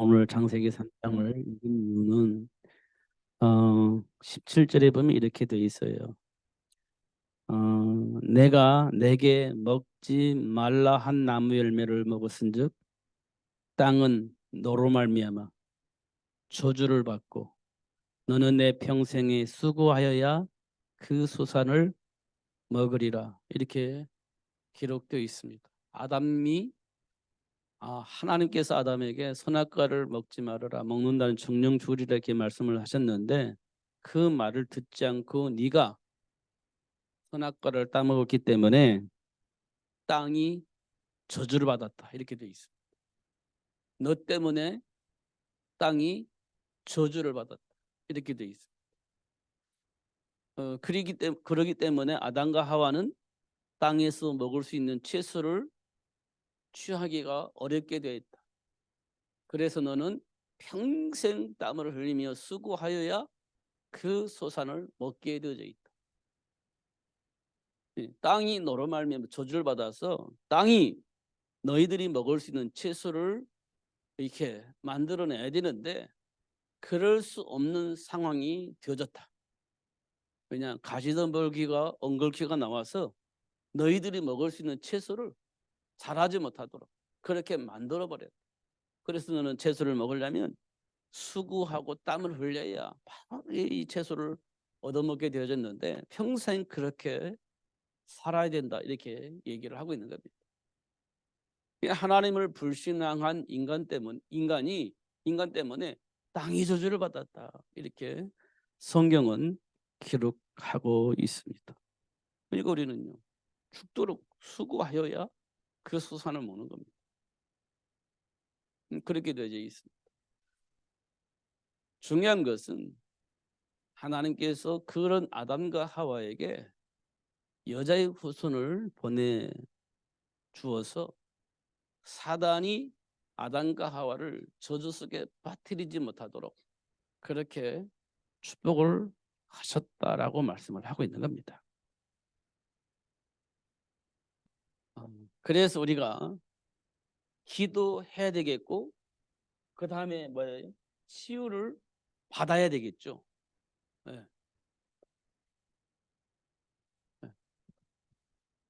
오늘 창세기 3장을 읽은 이유는 17절에 보면 이렇게 되어 있어요. 내가 내게 먹지 말라 한 나무 열매를 먹었은즉 땅은 너로 말미암아 저주를 받고 너는 내 평생에 수고하여야 그 소산을 먹으리라. 이렇게 기록되어 있습니다. 하나님께서 아담에게 선악과를 먹지 말아라, 먹는다는 정령주의라 이렇게 말씀을 하셨는데, 그 말을 듣지 않고 네가 선악과를 따먹었기 때문에 땅이 저주를 받았다, 이렇게 돼 있습니다. 너 때문에 땅이 저주를 받았다, 이렇게 돼 있습니다. 그러기 때문에 아담과 하와는 땅에서 먹을 수 있는 채소를 취하기가 어렵게 되어 있다. 그래서 너는 평생 땀을 흘리며 수고하여야 그 소산을 먹게 되어져 있다. 땅이 너로 말미암아 저주를 받아서 땅이 너희들이 먹을 수 있는 채소를 이렇게 만들어내야 되는데 그럴 수 없는 상황이 되어졌다. 왜냐, 가시덤불기가 엉겅퀴가 나와서 너희들이 먹을 수 있는 채소를 자라지 못하도록 그렇게 만들어 버렸다. 그래서 너는 채소를 먹으려면 수고하고 땀을 흘려야 바로 이 채소를 얻어먹게 되어졌는데 평생 그렇게 살아야 된다, 이렇게 얘기를 하고 있는 겁니다. 하나님을 불신앙한 인간 때문에 땅이 저주를 받았다, 이렇게 성경은 기록하고 있습니다. 그리고 우리는요, 죽도록 수고하여야 그 수산을 먹는 겁니다. 그렇게 되어 있습니다. 중요한 것은 하나님께서 그런 아담과 하와에게 여자의 후손을 보내주어서 사단이 아담과 하와를 저주 속에 빠뜨리지 못하도록 그렇게 축복을 하셨다라고 말씀을 하고 있는 겁니다. 그래서 우리가 기도해야 되겠고, 그 다음에 뭐예요? 치유를 받아야 되겠죠. 네.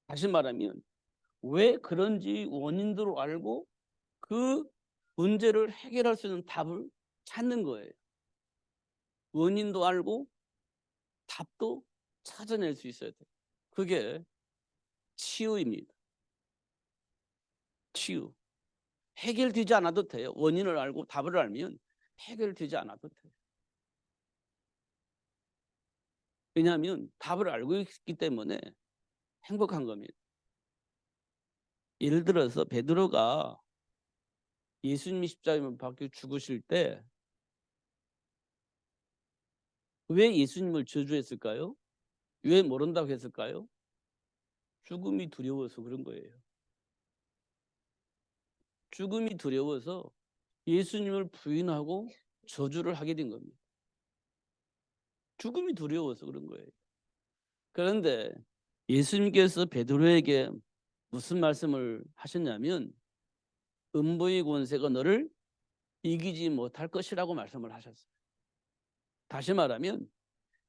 다시 말하면 왜 그런지 원인들을 알고 그 문제를 해결할 수 있는 답을 찾는 거예요. 원인도 알고 답도 찾아낼 수 있어야 돼요. 그게 치유입니다. 치유. 해결되지 않아도 돼요. 원인을 알고 답을 알면 해결되지 않아도 돼요. 왜냐하면 답을 알고 있기 때문에 행복한 겁니다. 예를 들어서 베드로가 예수님이 십자가에 박혀 죽으실 때 왜 예수님을 저주했을까요? 왜 모른다고 했을까요? 죽음이 두려워서 그런 거예요. 죽음이 두려워서 예수님을 부인하고 저주를 하게 된 겁니다. 죽음이 두려워서 그런 거예요. 그런데 예수님께서 베드로에게 무슨 말씀을 하셨냐면 음부의 권세가 너를 이기지 못할 것이라고 말씀을 하셨어요. 다시 말하면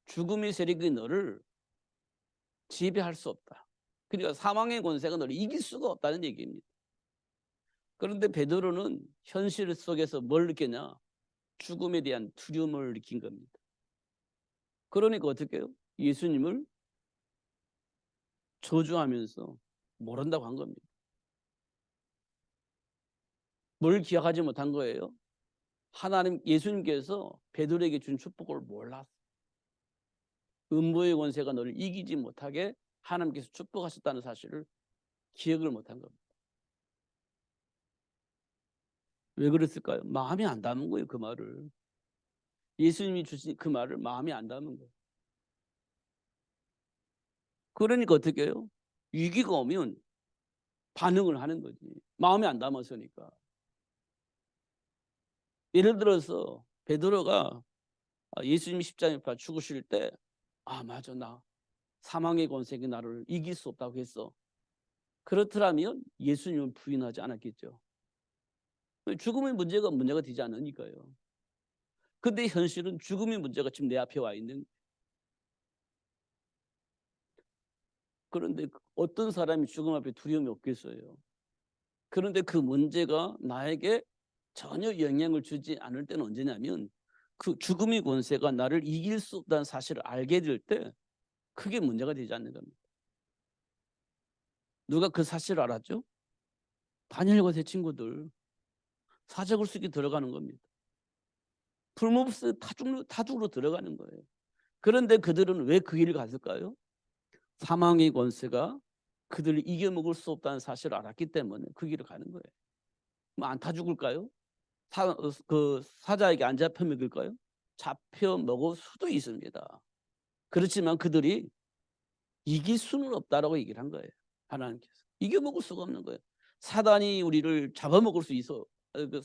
죽음의 세력이 너를 지배할 수 없다. 그러니까 사망의 권세가 너를 이길 수가 없다는 얘기입니다. 그런데 베드로는 현실 속에서 뭘 느꼈냐? 죽음에 대한 두려움을 느낀 겁니다. 그러니까 어떻게 해요? 예수님을 저주하면서 모른다고 한 겁니다. 뭘 기억하지 못한 거예요? 예수님께서 베드로에게 준 축복을 몰랐어. 음부의 권세가 너를 이기지 못하게 하나님께서 축복하셨다는 사실을 기억을 못한 겁니다. 왜 그랬을까요? 마음에 안 담은 거예요, 그 말을. 예수님이 주신 그 말을 마음에 안 담은 거예요. 그러니까 어떻게 해요? 위기가 오면 반응을 하는 거지. 마음에 안 담았으니까. 예를 들어서 베드로가 예수님이 십자가에 못 박혀 죽으실 때 맞아, 나 사망의 권세가 나를 이길 수 없다고 했어. 그렇더라면 예수님은 부인하지 않았겠죠. 죽음의 문제가 되지 않으니까요. 근데 현실은 죽음의 문제가 지금 내 앞에 와 있는. 그런데 어떤 사람이 죽음 앞에 두려움이 없겠어요. 그런데 그 문제가 나에게 전혀 영향을 주지 않을 때는 언제냐면 그 죽음의 권세가 나를 이길 수 없다는 사실을 알게 될 때 그게 문제가 되지 않는 겁니다. 누가 그 사실을 알았죠? 다니엘과 세 친구들 사적을 쓰기 들어가는 겁니다. 풀모스 타죽으로 들어가는 거예요. 그런데 그들은 왜 그 길을 갔을까요? 사망의 권세가 그들을 이겨먹을 수 없다는 사실을 알았기 때문에 그 길을 가는 거예요. 뭐 안 타 죽을까요? 그 사자에게 안 잡혀 먹을까요? 잡혀 먹을 수도 있습니다. 그렇지만 그들이 이길 수는 없다라고 얘기를 한 거예요. 하나님께서 이겨 먹을 수가 없는 거예요. 사단이 우리를 잡아먹을 수 있어. 그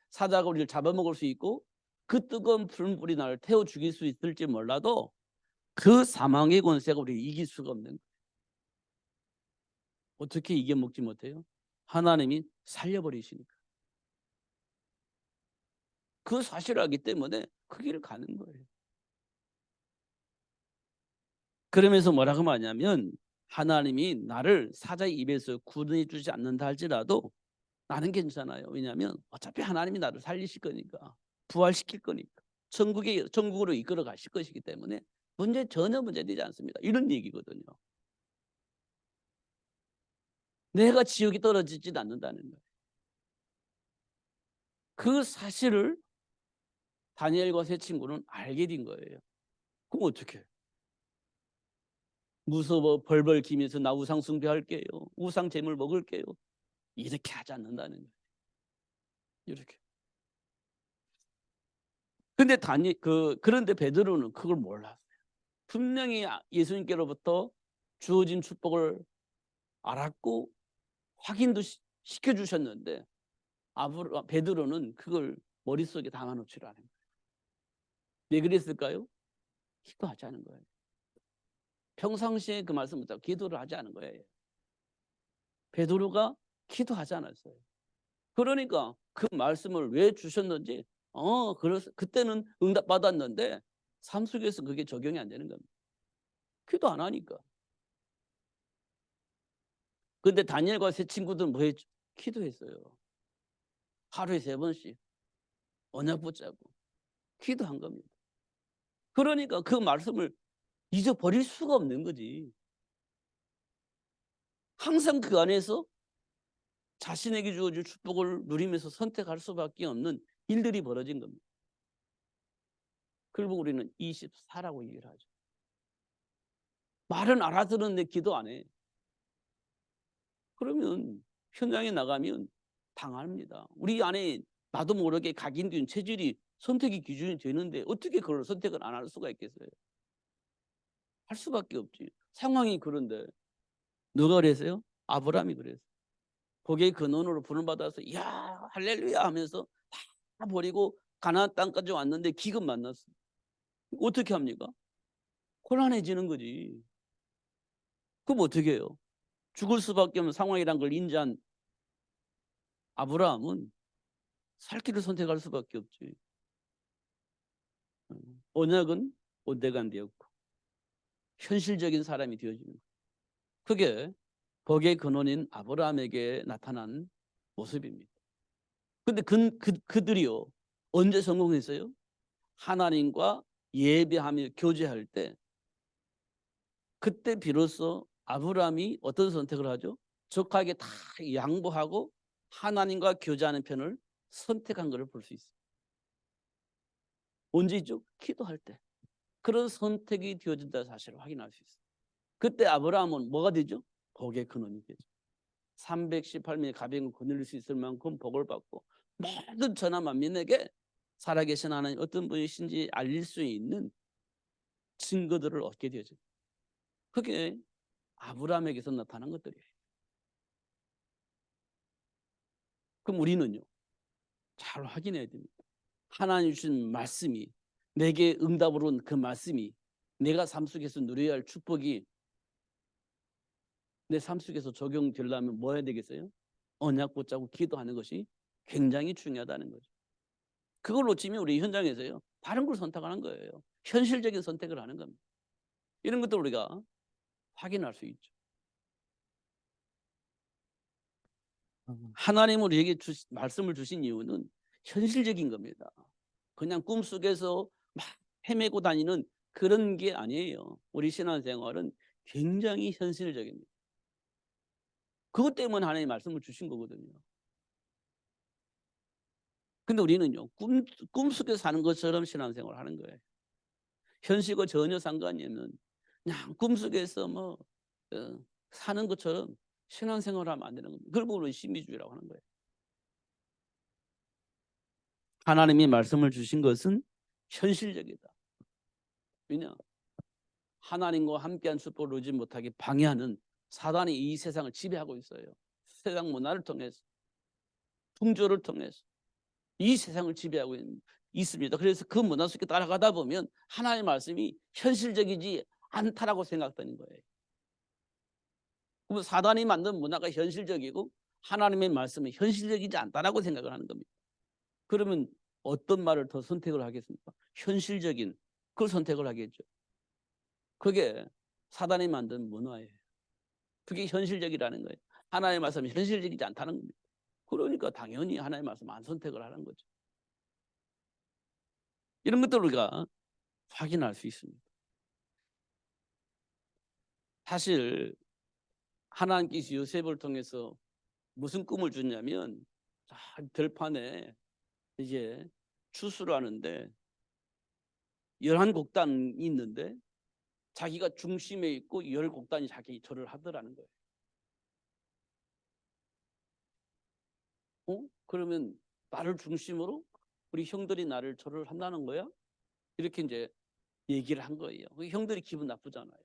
사자가 우리를 잡아먹을 수 있고 그 뜨거운 불물이 나를 태워 죽일 수 있을지 몰라도 그 사망의 권세가 우리를 이길 수가 없는 거예요. 어떻게 이겨 먹지 못해요? 하나님이 살려버리시니까. 그 사실을 알기 때문에 그 길을 가는 거예요. 그러면서 뭐라고 하냐면 하나님이 나를 사자의 입에서 구원해 주지 않는다 할지라도 나는 괜찮아요. 왜냐하면 어차피 하나님이 나를 살리실 거니까, 부활시킬 거니까, 천국으로 이끌어 가실 것이기 때문에 전혀 문제되지 않습니다. 이런 얘기거든요. 내가 지옥에 떨어지지 않는다는 거예요. 그 사실을 다니엘과 세 친구는 알게 된 거예요. 그럼 어떻게 해요? 무서워 벌벌 기면서 나 우상 숭배할게요. 우상 제물 먹을게요. 이렇게 하지 않는다는 거예요. 이렇게. 근데 그런데 베드로는 그걸 몰랐어요. 분명히 예수님께로부터 주어진 축복을 알았고 확인도 시켜 주셨는데 베드로는 그걸 머릿속에 담아 놓지를 않은 거예요. 왜 그랬을까요? 기도하지 않은 거예요. 평상시에 그 말씀 못하고 기도를 하지 않은 거예요. 베드로가 기도하지 않았어요. 그러니까 그 말씀을 왜 주셨는지 그때는 응답받았는데 삶 속에서 그게 적용이 안 되는 겁니다. 기도 안 하니까. 근데 다니엘과 세 친구들은 뭐 했죠? 기도했어요. 하루에 3번씩 언약 붙잡고 기도한 겁니다. 그러니까 그 말씀을 잊어버릴 수가 없는 거지. 항상 그 안에서 자신에게 주어질 축복을 누리면서 선택할 수밖에 없는 일들이 벌어진 겁니다. 결국 우리는 24라고 얘기를 하죠. 말은 알아들었는데 기도 안 해. 그러면 현장에 나가면 당합니다. 우리 안에 나도 모르게 각인된 체질이 선택의 기준이 되는데 어떻게 그걸 선택을 안 할 수가 있겠어요? 할 수밖에 없지. 상황이 그런데 누가 그랬어요? 아브라함이 그랬어요. 거기에 근원으로 부름받아서 야 할렐루야 하면서 다 버리고 가나안 땅까지 왔는데 기근 만났어. 어떻게 합니까? 곤란해지는 거지. 그럼 어떻게 해요? 죽을 수밖에 없는 상황이란 걸 인지한 아브라함은 살 길을 선택할 수밖에 없지. 언약은 온데간 되었고 현실적인 사람이 되어지는 거예요. 그게 복의 근원인 아브라함에게 나타난 모습입니다. 근데 그들이요 언제 성공했어요? 하나님과 예배하며 교제할 때 그때 비로소 아브라함이 어떤 선택을 하죠? 적하게 다 양보하고 하나님과 교제하는 편을 선택한 것을 볼 수 있어요. 언제죠? 기도할 때. 그런 선택이 되어진다는 사실을 확인할 수 있어요. 그때 아브라함은 뭐가 되죠? 복의 근원이 되죠. 318명의 가병을 거느릴 수 있을 만큼 복을 받고 모든 천하 만민에게 살아계신 하나님 어떤 분이신지 알릴 수 있는 증거들을 얻게 되죠. 그게 아브라함에게서 나타난 것들이에요. 그럼 우리는요, 잘 확인해야 됩니다. 하나님 주신 말씀이 내게 응답으로 온 그 말씀이 내가 삶 속에서 누려야 할 축복이 내 삶 속에서 적용되려면 뭐 해야 되겠어요? 언약 붙잡고 기도하는 것이 굉장히 중요하다는 거죠. 그걸 놓치면 우리 현장에서요, 다른 걸 선택하는 거예요. 현실적인 선택을 하는 겁니다. 이런 것들 우리가 확인할 수 있죠. 하나님은 우리에게 말씀을 주신 이유는 현실적인 겁니다. 그냥 꿈속에서 막 헤매고 다니는 그런 게 아니에요. 우리 신앙생활은 굉장히 현실적입니다. 그것 때문에 하나님 말씀을 주신 거거든요. 근데 우리는요, 꿈속에서 사는 것처럼 신앙생활을 하는 거예요. 현실과 전혀 상관이 없는 그냥 꿈속에서 사는 것처럼 신앙생활을 하면 안 되는 겁니다. 그걸 보고 신비주의라고 하는 거예요. 하나님이 말씀을 주신 것은 현실적이다. 왜냐? 하나님과 함께한 축복을 누리지 못하게 방해하는 사단이 이 세상을 지배하고 있어요. 세상 문화를 통해서, 풍조를 통해서 이 세상을 지배하고 있습니다. 그래서 그 문화 속에 따라가다 보면 하나님의 말씀이 현실적이지 않다라고 생각되는 거예요. 그럼 사단이 만든 문화가 현실적이고 하나님의 말씀은 현실적이지 않다라고 생각을 하는 겁니다. 그러면 어떤 말을 더 선택을 하겠습니까? 현실적인 그걸 선택을 하겠죠. 그게 사단이 만든 문화예요. 그게 현실적이라는 거예요. 하나님의 말씀이 현실적이지 않다는 겁니다. 그러니까 당연히 하나님의 말씀 안 선택을 하는 거죠. 이런 것들을 우리가 확인할 수 있습니다. 사실 하나님께서 요셉을 통해서 무슨 꿈을 줬냐면 들판에 이제 추수를 하는데 11곡단이 있는데 자기가 중심에 있고 10곡단이 자기 절을 하더라는 거예요. 그러면 나를 중심으로 우리 형들이 나를 절을 한다는 거야? 이렇게 이제 얘기를 한 거예요. 형들이 기분 나쁘잖아요.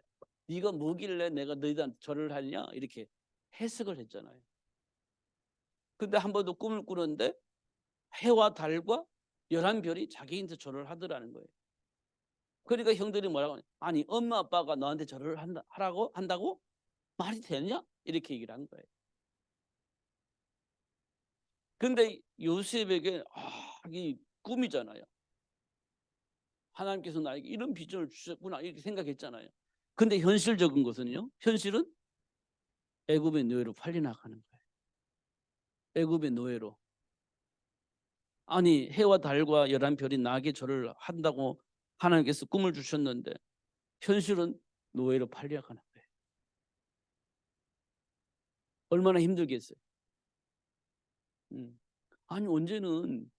네가 뭐길래 내가 너희들한테 절을 하냐? 이렇게 해석을 했잖아요. 근데 한 번도 꿈을 꾸는데 해와 달과 11별이 자기한테 절을 하더라는 거예요. 그러니까 형들이 뭐라고 하냐? 아니 엄마 아빠가 너한테 절을 한다고? 말이 되냐? 이렇게 얘기를 한 거예요. 근데 요셉에게 이 꿈이잖아요. 하나님께서 나에게 이런 비전을 주셨구나 이렇게 생각했잖아요. 근데 현실적인 것은요. 현실은 애굽의 노예로 팔려나가는 거예요. 애굽의 노예로. 아니 해와 달과 11별이 나에게 절을 한다고 하나님께서 꿈을 주셨는데 현실은 노예로 팔려가는 거예요. 얼마나 힘들겠어요. 아니 언제는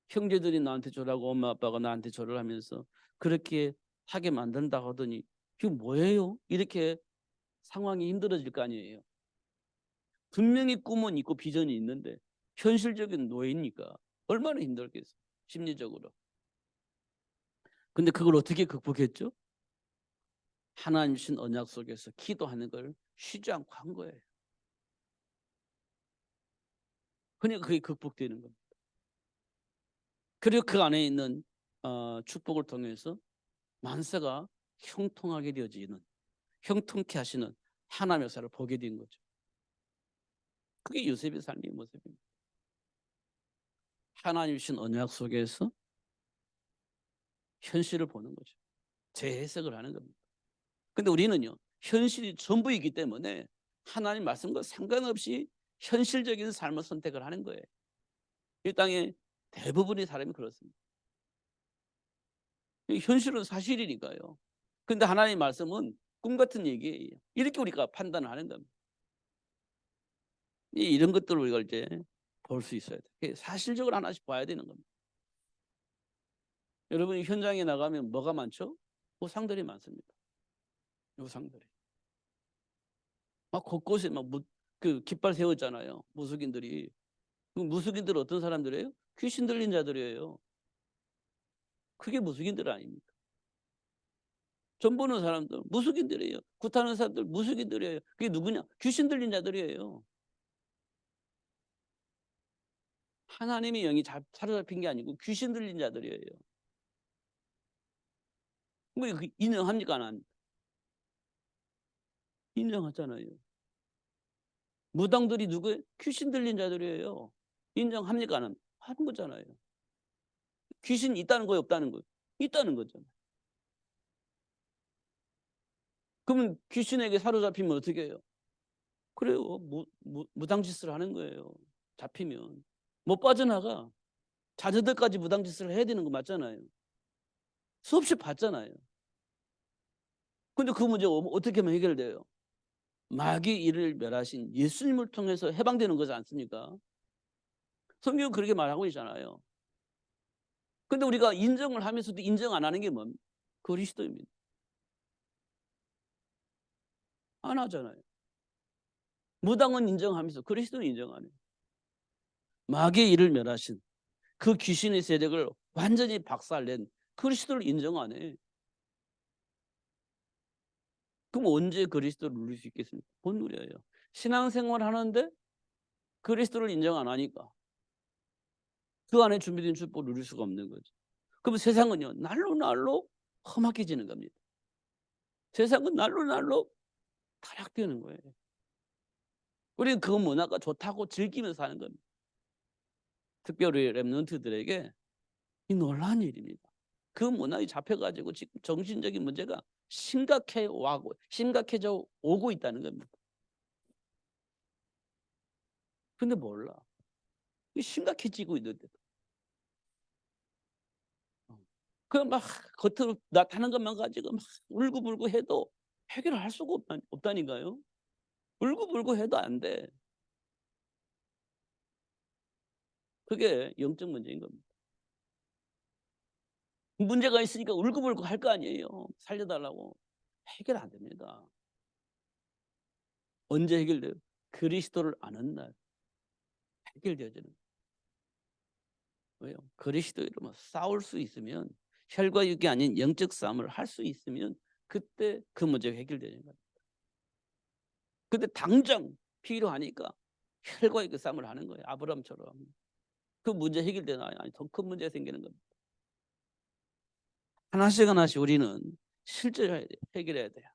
형제들이 나한테 절하고 엄마 아빠가 나한테 절을 하면서 그렇게 하게 만든다 하더니 이거 뭐예요? 이렇게 상황이 힘들어질 거 아니에요. 분명히 꿈은 있고 비전이 있는데 현실적인 노예니까 얼마나 힘들겠어요. 심리적으로. 근데 그걸 어떻게 극복했죠? 하나님 주신 언약 속에서 기도하는 걸 쉬지 않고 한 거예요. 그러니까 그게 극복되는 겁니다. 그리고 그 안에 있는 축복을 통해서 만세가 형통하게 되어지는 형통케 하시는 하나님의 역사를 보게 된 거죠. 그게 요셉의 삶의 모습입니다. 하나님 주신 언약 속에서 현실을 보는 거죠. 재해석을 하는 겁니다. 근데 우리는요. 현실이 전부이기 때문에 하나님 말씀과 상관없이 현실적인 삶을 선택을 하는 거예요. 이 땅에 대부분의 사람이 그렇습니다. 현실은 사실이니까요. 근데 하나님의 말씀은 꿈 같은 얘기예요. 이렇게 우리가 판단을 하는 겁니다. 이런 것들을 우리가 이제 볼 수 있어야 돼요. 사실적으로 하나씩 봐야 되는 겁니다. 여러분 현장에 나가면 뭐가 많죠? 우상들이 많습니다. 우상들이. 막 곳곳에 그 깃발 세웠잖아요. 무속인들이. 그 무속인들 어떤 사람들이에요? 귀신 들린 자들이에요. 그게 무속인들 아닙니까? 점 보는 사람들 무속인들이에요. 굿하는 사람들 무속인들이에요. 그게 누구냐? 귀신 들린 자들이에요. 하나님의 영이 사로잡힌 게 아니고 귀신 들린 자들이에요. 뭐 인정합니까? 안 합니까? 인정하잖아요. 무당들이 누구예요? 귀신 들린 자들이에요. 인정합니까? 안 합니까? 하는 거잖아요. 귀신이 있다는 거예요, 없다는 거예요? 있다는 거잖아요. 그러면 귀신에게 사로잡히면 어떻게 해요? 그래요. 무당짓을 하는 거예요. 잡히면. 못 빠져나가. 자녀들까지 무당짓을 해야 되는 거 맞잖아요. 수없이 봤잖아요. 근데 그 문제가 어떻게 하면 해결돼요? 마귀 일을 멸하신 예수님을 통해서 해방되는 거지 않습니까? 성경은 그렇게 말하고 있잖아요. 근데 우리가 인정을 하면서도 인정 안 하는 게 뭡니까? 그리스도입니다. 안 하잖아요. 무당은 인정하면서 그리스도는 인정 안 해요. 마귀의 일을 멸하신 그 귀신의 세력을 완전히 박살낸 그리스도를 인정 안 해. 그럼 언제 그리스도를 누릴 수 있겠습니까? 못 누려요. 신앙생활 하는데 그리스도를 인정 안 하니까 그 안에 준비된 축복을 누릴 수가 없는 거죠. 그럼 세상은요, 날로 날로 험악해지는 겁니다. 세상은 날로 날로 타락되는 거예요. 우리는 그 문화가 좋다고 즐기면서 사는 겁니다. 특별히 랩런트들에게 이 놀라운 일입니다. 그 문화에 잡혀가지고 지금 정신적인 문제가 심각해져 오고 있다는 겁니다. 근데 몰라. 심각해지고 있는데. 그 막 겉으로 나타나는 것만 가지고 막 울고불고 해도 해결을 할 수가 없다니까요. 울고불고 해도 안 돼. 그게 영적 문제인 겁니다. 문제가 있으니까 울고불고 할 거 아니에요. 살려달라고. 해결 안 됩니다. 언제 해결돼요? 그리스도를 아는 날 해결되어지는. 왜요? 그리스도 이름으로 싸울 수 있으면, 혈과 육이 아닌 영적 싸움을 할 수 있으면 그때 그 문제가 해결되는 거예요. 근데 당장 필요하니까 혈과 육의 싸움을 하는 거예요. 아브라함처럼. 그 문제 해결되나요? 아니, 더 큰 문제가 생기는 겁니다. 하나씩 하나씩 우리는 실제 해결해야 돼요.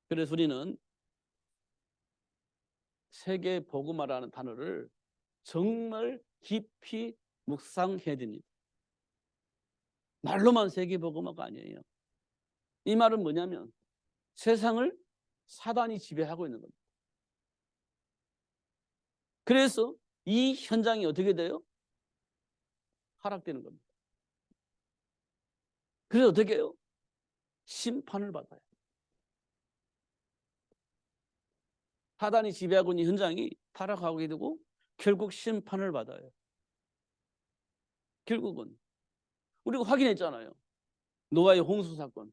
그래서 우리는 세계 복음화라는 단어를 정말 깊이 묵상해야 됩니다. 말로만 세계 복음화가 아니에요. 이 말은 뭐냐면 세상을 사단이 지배하고 있는 겁니다. 그래서 이 현장이 어떻게 돼요? 하락되는 겁니다. 그래서 어떻게 해요? 심판을 받아요. 사단이 지배하고 있는 현장이 타락하게 되고 결국 심판을 받아요. 결국은 우리가 확인했잖아요. 노아의 홍수 사건,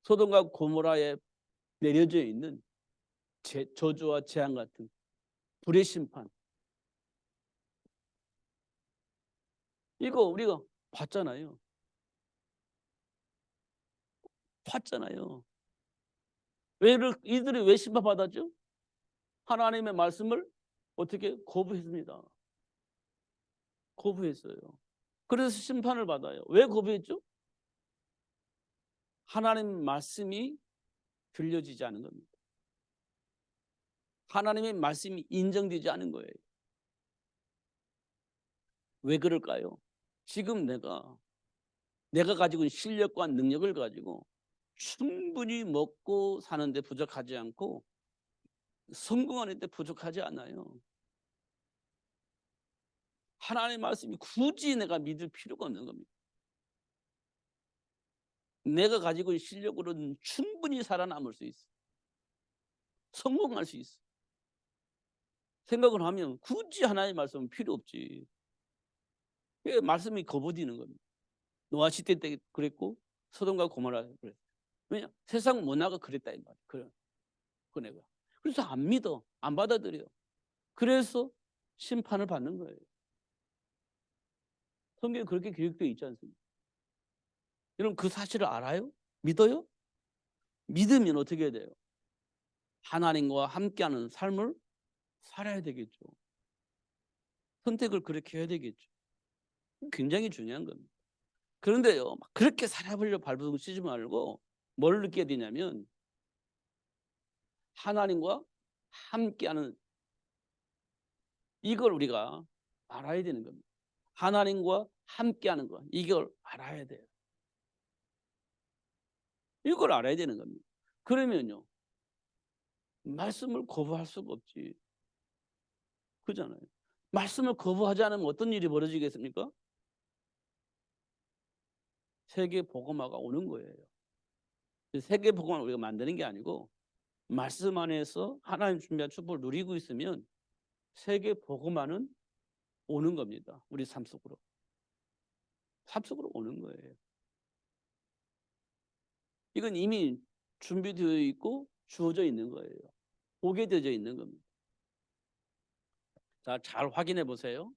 소돔과 고모라에 내려져 있는 저주와 재앙 같은 불의 심판. 이거 우리가 봤잖아요. 봤잖아요. 이들이 왜 심판받았죠? 하나님의 말씀을 어떻게 거부했습니다. 거부했어요. 그래서 심판을 받아요. 왜 거부했죠? 하나님 말씀이 들려지지 않은 겁니다. 하나님의 말씀이 인정되지 않은 거예요. 왜 그럴까요? 지금 내가 가지고 있는 실력과 능력을 가지고 충분히 먹고 사는데 부족하지 않고 성공하는 데 부족하지 않아요. 하나님의 말씀이 굳이 내가 믿을 필요가 없는 겁니다. 내가 가지고 있는 실력으로는 충분히 살아남을 수 있어. 성공할 수 있어. 생각을 하면 굳이 하나님의 말씀은 필요 없지. 말씀이 거부되는 겁니다. 노아 시대 때 그랬고 소돔과 고모라 그랬어요. 왜냐? 세상 문화가 그랬다 이 말이에요. 그 내가. 그래서 안 믿어. 안 받아들여. 그래서 심판을 받는 거예요. 성경에 그렇게 기록되어 있지 않습니까? 여러분 그 사실을 알아요? 믿어요? 믿으면 어떻게 해야 돼요? 하나님과 함께하는 삶을 살아야 되겠죠. 선택을 그렇게 해야 되겠죠. 굉장히 중요한 겁니다. 그런데요, 막 그렇게 살아보려 발버둥 치지 말고 뭘 느껴야 되냐면 하나님과 함께하는 이걸 우리가 알아야 되는 겁니다. 하나님과 함께하는 거 이걸 알아야 돼요. 이걸 알아야 되는 겁니다. 그러면요 말씀을 거부할 수가 없지. 그잖아요. 말씀을 거부하지 않으면 어떤 일이 벌어지겠습니까? 세계 복음화가 오는 거예요. 세계 복음화를 우리가 만드는 게 아니고 말씀 안에서 하나님 준비한 축복을 누리고 있으면 세계 복음화는 오는 겁니다. 우리 삶 속으로. 삶 속으로 오는 거예요. 이건 이미 준비되어 있고 주어져 있는 거예요. 오게 되어져 있는 겁니다. 자, 잘 확인해 보세요.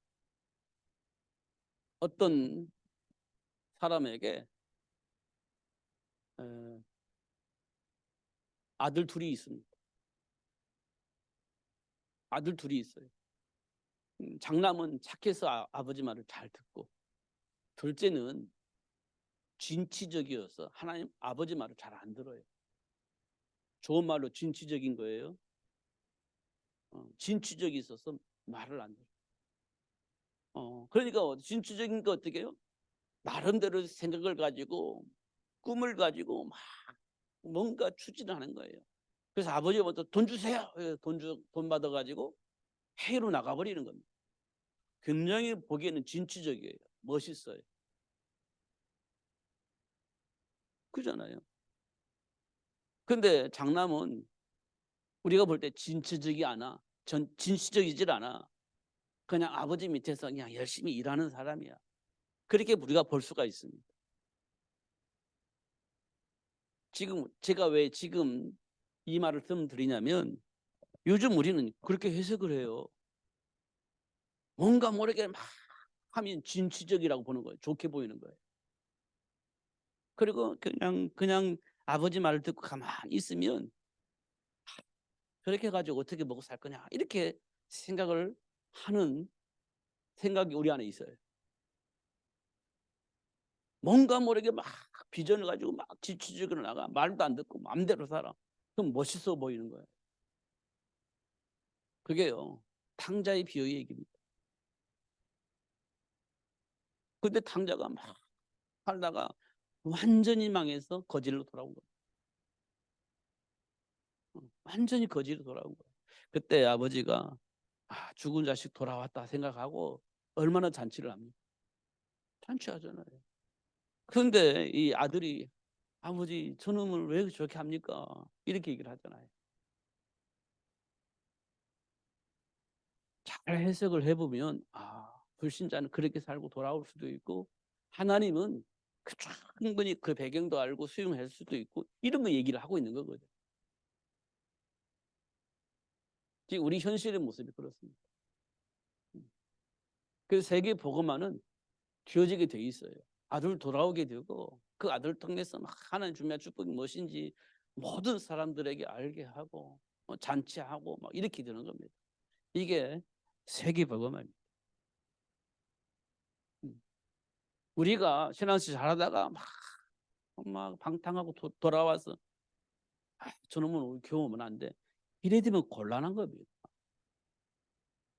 어떤 사람에게 아들 둘이 있습니다. 아들 둘이 있어요. 장남은 착해서 아버지 말을 잘 듣고, 둘째는 진취적이어서 하나님 아버지 말을 잘 안 들어요. 좋은 말로 진취적인 거예요. 진취적이 있어서 말을 안 들어요. 그러니까 진취적인 거 어떻게 해요? 나름대로 생각을 가지고 꿈을 가지고 막 뭔가 추진을 하는 거예요. 그래서 아버지부터 돈 주세요. 돈 받아가지고 해외로 나가버리는 겁니다. 굉장히 보기에는 진취적이에요. 멋있어요. 그잖아요. 근데 장남은 우리가 볼 때 진취적이 않아. 진취적이질 않아. 그냥 아버지 밑에서 그냥 열심히 일하는 사람이야. 그렇게 우리가 볼 수가 있습니다. 지금 제가 왜 지금 이 말을 드리냐면 요즘 우리는 그렇게 해석을 해요. 뭔가 모르게 막 하면 진취적이라고 보는 거예요. 좋게 보이는 거예요. 그리고 그냥 아버지 말을 듣고 가만히 있으면 저렇게 해가지고 어떻게 먹고 살 거냐 이렇게 생각을 하는 생각이 우리 안에 있어요. 뭔가 모르게 막 비전을 가지고 막 진취적으로 나가 말도 안 듣고 마음대로 살아. 그럼 멋있어 보이는 거예요. 그게요 탕자의 비유의 얘기입니다. 근데 탕자가 막 살다가 완전히 망해서 거지로 돌아온 거예요. 완전히 거지로 돌아온 거예요. 그때 아버지가 죽은 자식 돌아왔다 생각하고 얼마나 잔치를 합니까? 잔치하잖아요. 그런데 이 아들이 아버지 저놈을 왜 저렇게 합니까? 이렇게 얘기를 하잖아요. 잘 해석을 해보면 불신자는 그렇게 살고 돌아올 수도 있고 하나님은 충분히 그 배경도 알고 수용할 수도 있고 이런 거 얘기를 하고 있는 거거든요. 지금 우리 현실의 모습이 그렇습니다. 그래서 세계 복음화는 뒤어지게 돼 있어요. 아들 돌아오게 되고 그 아들 통해서 막 하나님 준비한 축복이 무엇인지 모든 사람들에게 알게 하고 잔치하고 막 이렇게 되는 겁니다. 이게 세계 복음화입니다. 우리가 신앙생활 잘하다가 막 방탕하고 돌아와서 저놈은 우리 교회 오면 안 돼. 이래 되면 곤란한 겁니다.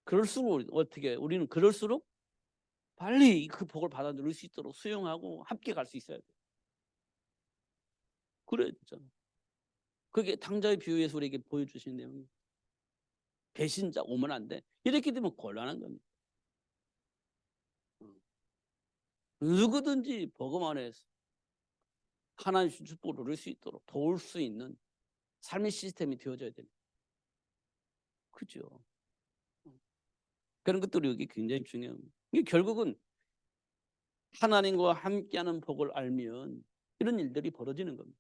그럴수록 어떻게 우리는 그럴수록 빨리 그 복을 받아 누릴 수 있도록 수용하고 함께 갈 수 있어야 돼요. 그래야 되잖아요. 그게 탕자의 비유에서 우리에게 보여주신 내용이에요. 배신자 오면 안 돼. 이렇게 되면 곤란한 겁니다. 누구든지 복음 안에서 하나님 축복을 누릴 수 있도록 도울 수 있는 삶의 시스템이 되어져야 됩니다. 그죠? 그런 것들이 여기 굉장히 중요합니다. 이게 결국은 하나님과 함께하는 복을 알면 이런 일들이 벌어지는 겁니다.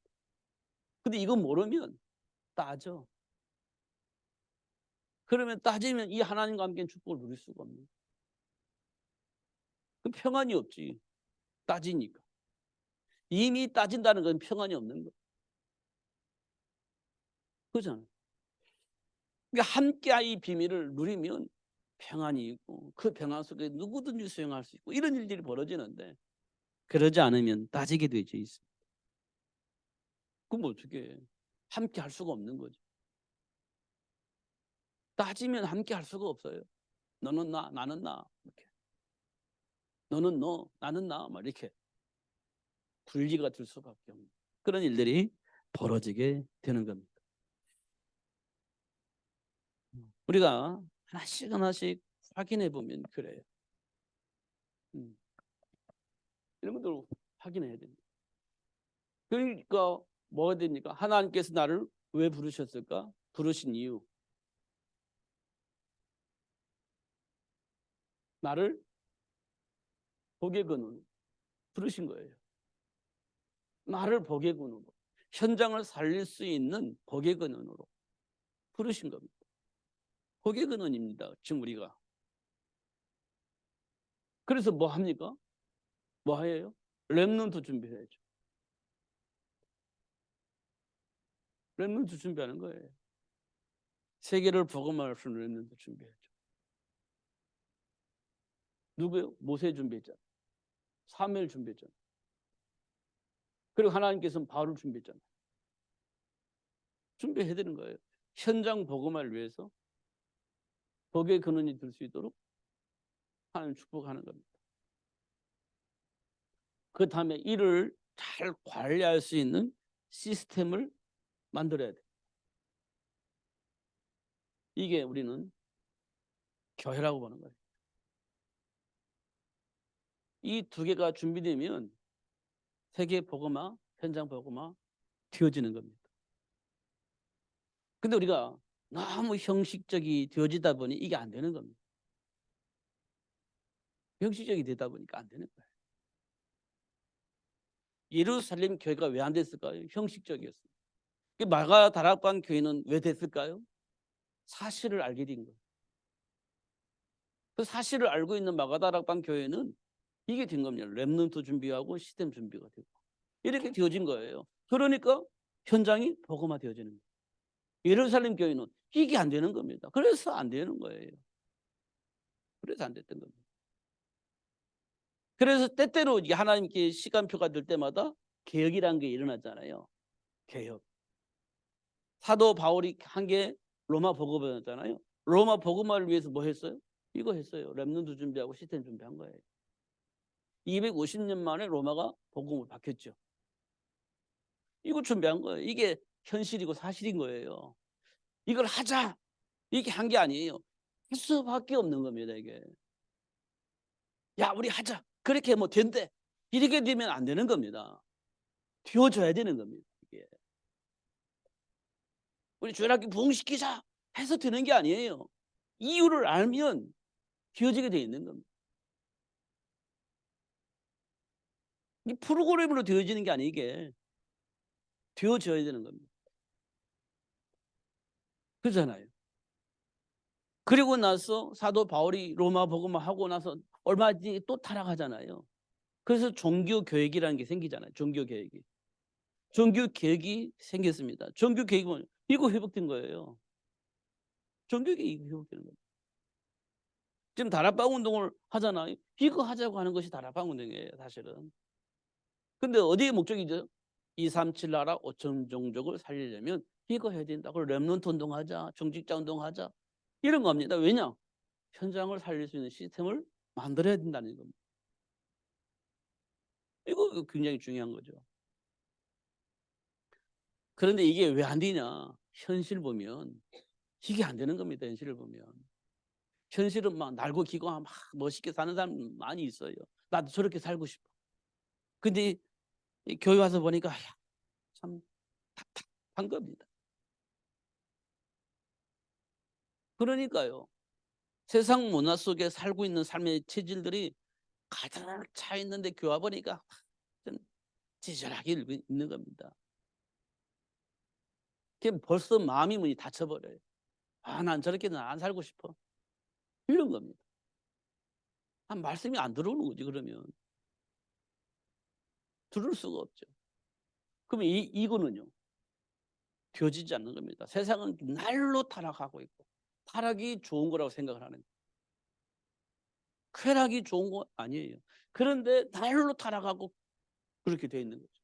근데 이거 모르면 따져. 그러면 따지면 이 하나님과 함께 축복을 누릴 수가 없는. 그 평안이 없지. 따지니까. 이미 따진다는 건 평안이 없는 거예요. 그렇잖아요. 그러니까 함께 이 비밀을 누리면 평안이 있고 그 평안 속에 누구든지 수용할 수 있고 이런 일들이 벌어지는데 그러지 않으면 따지게 되어 있습니다. 그럼 어떻게 해? 함께 할 수가 없는 거죠. 따지면 함께 할 수가 없어요. 너는 나, 나는 나. 이렇게. 너는 너, 나는 나. 막 이렇게 분리가 될 수밖에 없는 그런 일들이 벌어지게 되는 겁니다. 우리가 하나씩 하나씩 확인해 보면 그래요. 이런 것들 확인해야 됩니다. 그러니까 뭐가 됩니까? 하나님께서 나를 왜 부르셨을까? 부르신 이유. 나를 복의 근원으로 부르신 거예요. 나를 복의 근원으로. 현장을 살릴 수 있는 복의 근원으로 부르신 겁니다. 복의 근원입니다. 지금 우리가. 그래서 뭐 합니까? 뭐 해요? 렘넌트 준비해야죠. 렘넌트 준비하는 거예요. 세계를 복음할 수 있는 렘넌트 준비해야죠. 누구요? 모세 준비했잖아요. 사무엘 준비했잖아요. 그리고 하나님께서는 바울을 준비했잖아요. 준비해야 되는 거예요. 현장 복음을 위해서 복의 근원이 될 수 있도록 하나님 축복하는 겁니다. 그 다음에 이를 잘 관리할 수 있는 시스템을 만들어야 돼. 이게 우리는 교회라고 보는 거예요. 이 두 개가 준비되면 세계 복음화, 현장 복음화 되어지는 겁니다. 근데 우리가 너무 형식적이 되어지다 보니 이게 안 되는 겁니다. 형식적이 되다 보니까 안 되는 거예요. 예루살렘 교회가 왜 안 됐을까요? 형식적이었어요. 마가 다락방 교회는 왜 됐을까요? 사실을 알게 된 거예요. 그 사실을 알고 있는 마가 다락방 교회는 이게 된 겁니다. 렘넌트 준비하고 시스템 준비가 되고 이렇게 되어진 거예요. 그러니까 현장이 복음화 되어지는 거예요. 예루살렘 교회는 이게 안 되는 겁니다. 그래서 안 되는 거예요. 그래서 안 됐던 겁니다. 그래서 때때로 하나님께 시간표가 될 때마다 개혁이라는 게 일어났잖아요. 개혁. 사도 바울이 한 게 로마 복음화였잖아요. 로마 복음화를 위해서 뭐 했어요? 이거 했어요. 렘넌트 준비하고 시스템 준비한 거예요. 250년 만에 로마가 복음을 바뀌었죠. 이거 준비한 거예요. 이게 현실이고 사실인 거예요. 이걸 하자. 이게 한 게 아니에요. 할 수밖에 없는 겁니다. 이게. 야 우리 하자. 그렇게 뭐 된대. 이렇게 되면 안 되는 겁니다. 되어줘야 되는 겁니다. 이게. 우리 주일학교 부흥시키자 해서 되는 게 아니에요. 이유를 알면 되어지게 돼 있는 겁니다. 이 프로그램으로 되어지는 게 아니에요. 이게 되어져야 되는 겁니다. 그렇잖아요. 그리고 나서 사도 바울이 로마 복음을 하고 나서 얼마 뒤에 또 타락하잖아요. 그래서 종교개혁이라는 게 생기잖아요. 종교개혁이. 종교개혁이 생겼습니다. 종교개혁은 이거 회복된 거예요. 종교개혁이 회복되는 거예요. 지금 다락방 운동을 하잖아요. 이거 하자고 하는 것이 다락방 운동이에요. 사실은. 근데 어디에 목적이죠? 237 나라 5천 종족을 살리려면 이거 해야 된다고 렘넌트 운동하자. 정직자 운동하자. 이런 겁니다. 왜냐? 현장을 살릴 수 있는 시스템을 만들어야 된다는 겁니다. 이거 굉장히 중요한 거죠. 그런데 이게 왜 안 되냐? 현실 보면 이게 안 되는 겁니다. 현실을 보면. 현실은 막 날고 기고 막 멋있게 사는 사람 많이 있어요. 나도 저렇게 살고 싶어. 근데 교회 와서 보니까 참 답답한 겁니다. 그러니까요. 세상 문화 속에 살고 있는 삶의 체질들이 가득 차 있는데 교회 와 보니까 좀 찌질하게 있는 겁니다. 벌써 마음이 문이 닫혀버려요. 아, 난 저렇게는 안 살고 싶어. 이런 겁니다. 말씀이 안 들어오는 거지 그러면. 들을 수가 없죠. 그러면 이거는요. 되어지지 않는 겁니다. 세상은 날로 타락하고 있고 타락이 좋은 거라고 생각을 하는 거예요. 쾌락이 좋은 거 아니에요. 그런데 날로 타락하고 그렇게 되어 있는 거죠.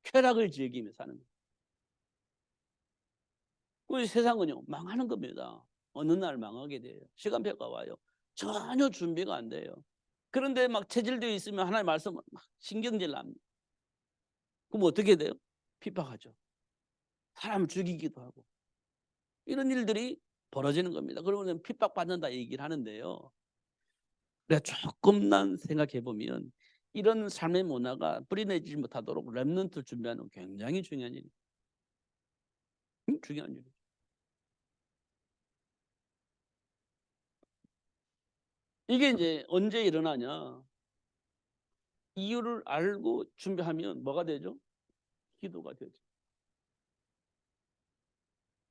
쾌락을 즐기며 사는 거예요. 우리 세상은요 망하는 겁니다. 어느 날 망하게 돼요. 시간표가 와요. 전혀 준비가 안 돼요. 그런데 막 체질되어 있으면 하나님 말씀 막 신경질 납니다. 그럼 어떻게 돼요? 핍박하죠. 사람을 죽이기도 하고. 이런 일들이 벌어지는 겁니다. 그러면 핍박받는다 얘기를 하는데요. 그래 조금만 생각해 보면 이런 삶의 문화가 뿌리내리지 못하도록 렘넌트를 준비하는 굉장히 중요한 일이에요. 중요한 일이에요. 이게 이제 언제 일어나냐? 이유를 알고 준비하면 뭐가 되죠? 기도가 되죠.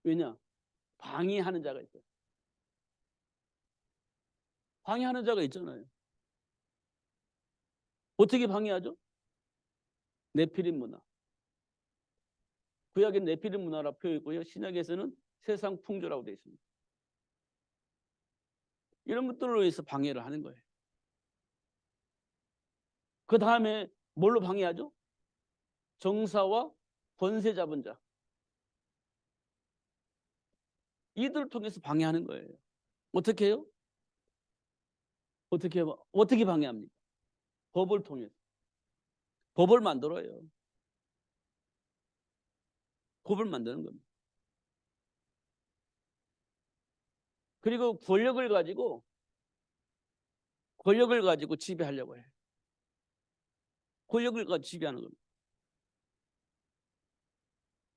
왜냐? 방해하는 자가 있어요. 방해하는 자가 있잖아요. 어떻게 방해하죠? 네피림 문화. 구약엔 네피림 문화라고 표현 있고요. 신약에서는 세상 풍조라고 되어 있습니다. 이런 것들로 해서 방해를 하는 거예요. 그 다음에 뭘로 방해하죠? 정사와 권세 잡은 자. 이들을 통해서 방해하는 거예요. 어떻게 해요? 어떻게 방해합니까? 법을 통해서. 법을 만들어요. 법을 만드는 겁니다. 그리고 권력을 가지고 지배하려고 해요. 권력을 가지고 지배하는 겁니다.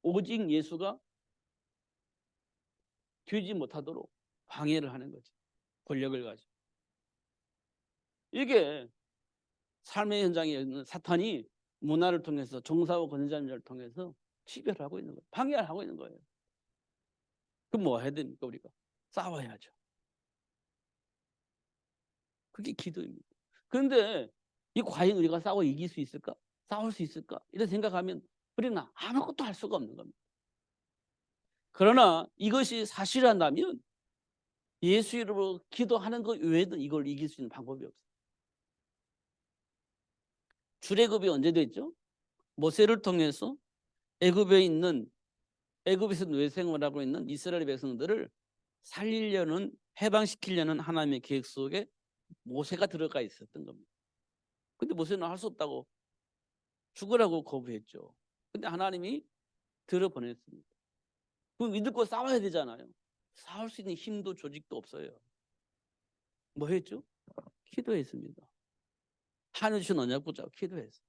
오직 예수가 되지 못하도록 방해를 하는 거지. 권력을 가지고. 이게 삶의 현장에 있는 사탄이 문화를 통해서 정사와 권세자를 통해서 지배를 하고 있는 거예요. 방해를 하고 있는 거예요. 그럼 뭐 해야 됩니까 우리가? 싸워야죠. 그게 기도입니다. 그런데 이 과연 우리가 싸워 이길 수 있을까? 싸울 수 있을까? 이런 생각하면 우리는 아무것도 할 수가 없는 겁니다. 그러나 이것이 사실이란다면 예수 이름으로 기도하는 것 외에는 이걸 이길 수 있는 방법이 없어요. 출애굽이 언제 됐죠? 모세를 통해서 애굽에 있는 애굽에서 노예 생활하고 있는 이스라엘 백성들을 살리려는 해방시키려는 하나님의 계획 속에 모세가 들어가 있었던 겁니다. 근데 모세는 할 수 없다고 죽으라고 거부했죠. 근데 하나님이 들어보냈습니다. 그럼 믿고 싸워야 되잖아요. 싸울 수 있는 힘도 조직도 없어요. 뭐 했죠? 기도했습니다. 하늘 주신 언약 붙잡고 기도했어요.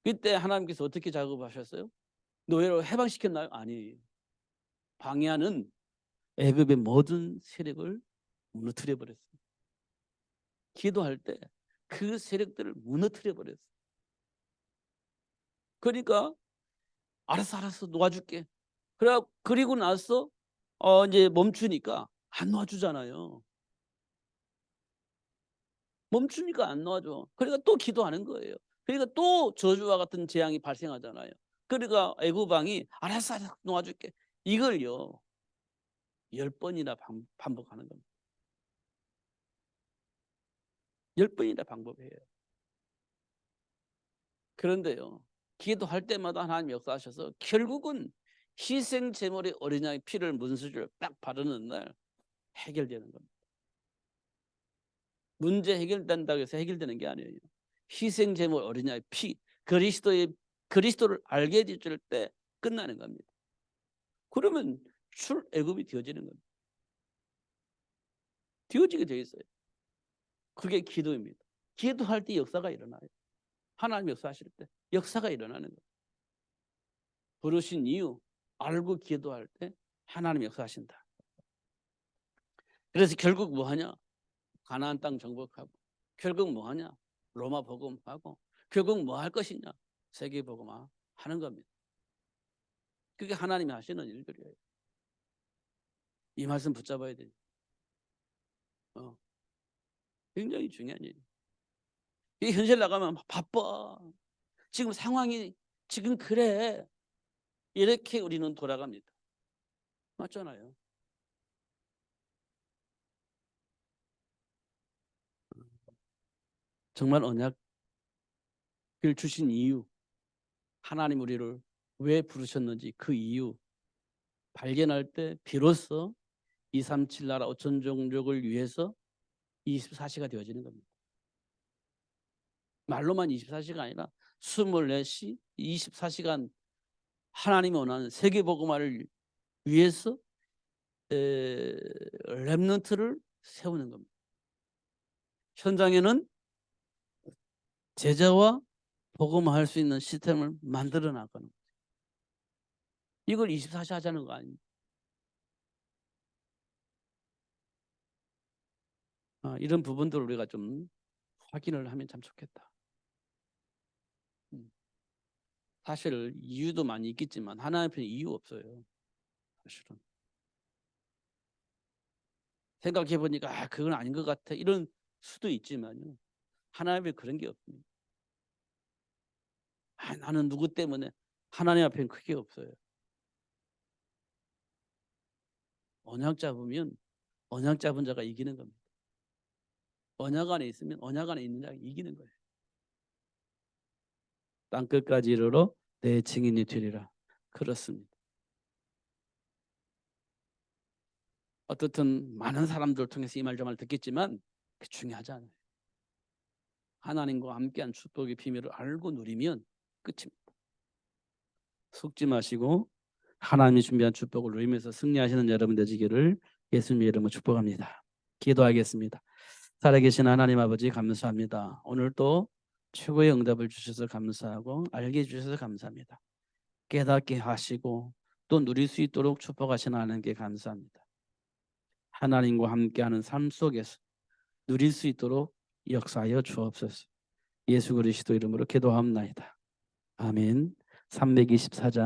그때 하나님께서 어떻게 작업하셨어요? 노예로 해방시켰나요? 아니에요. 방해하는 애굽의 모든 세력을 무너뜨려 버렸어요. 기도할 때 그 세력들을 무너뜨려 버렸어요. 그러니까 알았어 놓아줄게. 그리고 나서 이제 멈추니까 안 놓아주잖아요. 멈추니까 안 놓아줘. 그러니까 또 기도하는 거예요. 그러니까 또 저주와 같은 재앙이 발생하잖아요. 그러니까 애굽 왕이 알았어 놓아줄게. 이걸요 10번이나 반복하는 겁니다. 10번이나 반복해요. 그런데요 기도할 때마다 하나님 역사하셔서 결국은 희생 제물의 어린 양의 피를 문수줄 딱 바르는 날 해결되는 겁니다. 문제 해결된다고 해서 해결되는 게 아니에요. 희생 제물 어린 양의 피 그리스도를 알게 해줄 때 끝나는 겁니다. 그러면 출애굽이 되어지는 겁니다. 되어지게 되어 있어요. 그게 기도입니다. 기도할 때 역사가 일어나요. 하나님 역사하실 때 역사가 일어나는 거예요. 부르신 이유 알고 기도할 때 하나님 역사하신다. 그래서 결국 뭐하냐? 가나안 땅 정복하고 결국 뭐하냐? 로마 복음하고 결국 뭐 할 것이냐? 세계 복음화 하는 겁니다. 그게 하나님이 하시는 일들이에요. 이 말씀 붙잡아야 돼요. 굉장히 중요한 일이에요. 이 현실 나가면 바빠. 지금 상황이 지금 그래. 이렇게 우리는 돌아갑니다. 맞잖아요. 정말 언약을 주신 이유, 하나님 우리를 왜 부르셨는지 그 이유 발견할 때 비로소 237 나라 5천 종족을 위해서 24시가 되어지는 겁니다. 말로만 24시가 아니라 24시 24시간 하나님이 원하는 세계 복음화를 위해서 렘넌트를 세우는 겁니다. 현장에는 제자와 복음화할 수 있는 시스템을 만들어 나가는 거죠. 이걸 24시 하자는 거 아닙니까? 이런 부분들을 우리가 좀 확인을 하면 참 좋겠다. 사실 이유도 많이 있겠지만 하나님 앞에 이유 없어요. 사실은 생각해 보니까 그건 아닌 것 같아 이런 수도 있지만요. 하나님 앞에 그런 게 없습니다. 나는 누구 때문에 하나님 앞에는 그게 없어요. 언약 잡으면 언약 잡은 자가 이기는 겁니다. 언약 안에 있으면 언약 안에 있는 자가 이기는 거예요. 땅끝까지 이르러 내 증인이 되리라. 그렇습니다. 어떻든 많은 사람들 통해서 이 말 저 말 듣겠지만 그 중요하지 않아요. 하나님과 함께한 축복의 비밀을 알고 누리면 끝입니다. 속지 마시고 하나님이 준비한 축복을 누리면서 승리하시는 여러분 되시기를 예수님의 이름으로 축복합니다. 기도하겠습니다. 살아계신 하나님 아버지 감사합니다. 오늘 또 최고의 응답을 주셔서 감사하고 알게 해주셔서 감사합니다. 깨닫게 하시고 또 누릴 수 있도록 축복하시는 하나님께 감사합니다. 하나님과 함께하는 삶 속에서 누릴 수 있도록 역사하여 주옵소서. 예수 그리스도 이름으로 기도합나이다. 아멘. 324장